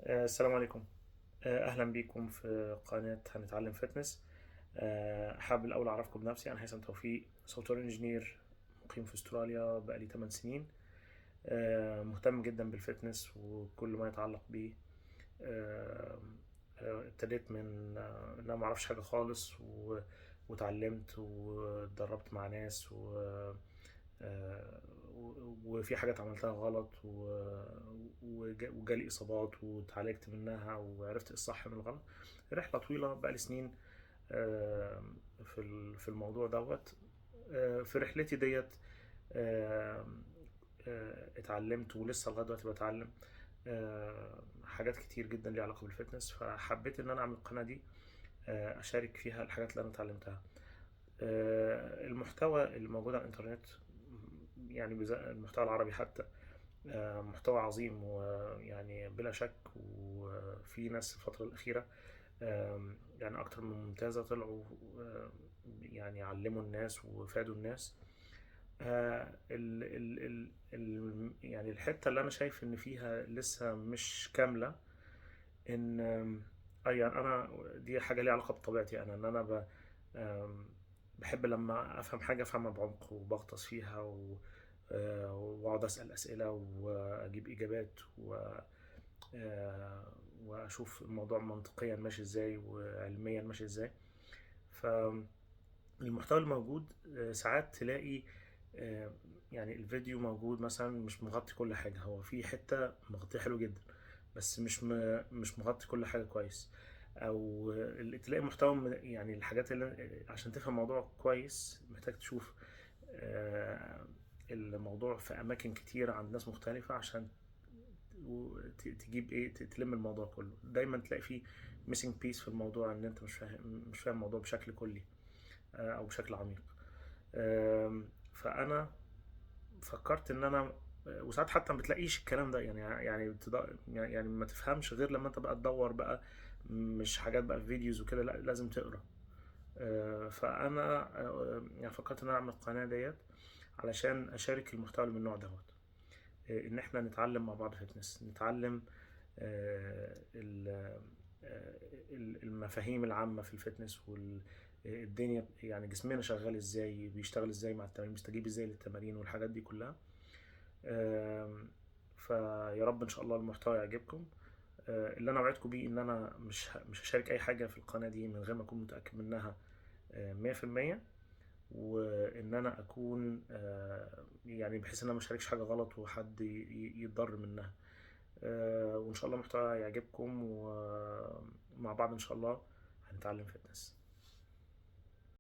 السلام عليكم. أهلا بيكم في قناة هنتعلم فتنس. حابب الأول أعرفكم بنفسي. أنا هيثم توفيق، سوفت وير انجينير مقيم في استراليا بقالي 8 سنين. مهتم جدا بالفتنس وكل ما يتعلق بيه. آه، ابتديت من إن أنا معرفش حاجة خالص واتعلمت واتدربت مع ناس آه، وفي حاجات عملتها غلط وجالي إصابات واتعالجت منها وعرفت الصح من الغلط. رحلة طويلة بقالي سنين آه، في الموضوع دوت. في رحلتي ديت آه، اتعلمت ولسه لغاية دلوقتي بتعلم حاجات كتير جدا ليها علاقة بالفتنس، فحبيت ان انا اعمل القناة دي اشارك فيها الحاجات اللي انا اتعلمتها. المحتوى اللي موجود على الانترنت، يعني المحتوى العربي حتى محتوى عظيم، ويعني بلا شك. وفي ناس الفترة الأخيرة يعني أكتر من ممتازة طلعوا، يعني علموا الناس وفادوا الناس. يعني الحتة اللي أنا شايف إن فيها لسه مش كاملة، إن يعني أنا دي حاجة ليها علاقة بطبيعتي أنا، إن أنا بحب لما أفهم حاجة أفهمها بعمق وبغطس فيها وأقعد أسأل أسئلة وأجيب إجابات وأشوف الموضوع منطقيا ماشي إزاي وعلميا ماشي إزاي. فالمحتوى الموجود ساعات تلاقي آه، يعني الفيديو موجود مثلا مش مغطي كل حاجة، هو في حتة مغطية حلو جدا بس مش مغطي كل حاجة كويس. او تلاقي محتوى يعني الحاجات اللي عشان تفهم الموضوع كويس محتاج تشوف آه، الموضوع في اماكن كتير عند ناس مختلفة عشان تجيب ايه، تلم الموضوع كله. دايما تلاقي فيه missing piece في الموضوع، ان انت مش فاهم الموضوع بشكل كلي او بشكل عميق. فانا فكرت ان انا وساعات حتى ما بتلاقيش الكلام ده، يعني ما تفهمش غير لما انت بقى تدور بقى، مش حاجات بقى في فيديوز وكده، لا لازم تقرا. فانا يعني فكرت ان انا اعمل القناه ديت علشان اشارك المحتوى اللي من النوع دوت. ان احنا نتعلم مع بعض فتنس، نتعلم المفاهيم العامة في الفتنس والدنيا، يعني جسمنا شغال ازاي، بيشتغل ازاي مع التمارين، بيستجيب ازاي للتمارين والحاجات دي كلها. آم، فيا رب ان شاء الله المحتوى يعجبكم. اللي انا وعدكم بيه ان انا مش هشارك اي حاجة في القناة دي من غير ما اكون متأكد منها 100%. وان انا اكون يعني بحيث ان انا مشاركش حاجة غلط وحد يتضر منها. وإن شاء الله المحتوى يعجبكم، ومع بعض إن شاء الله هنتعلم فتنس.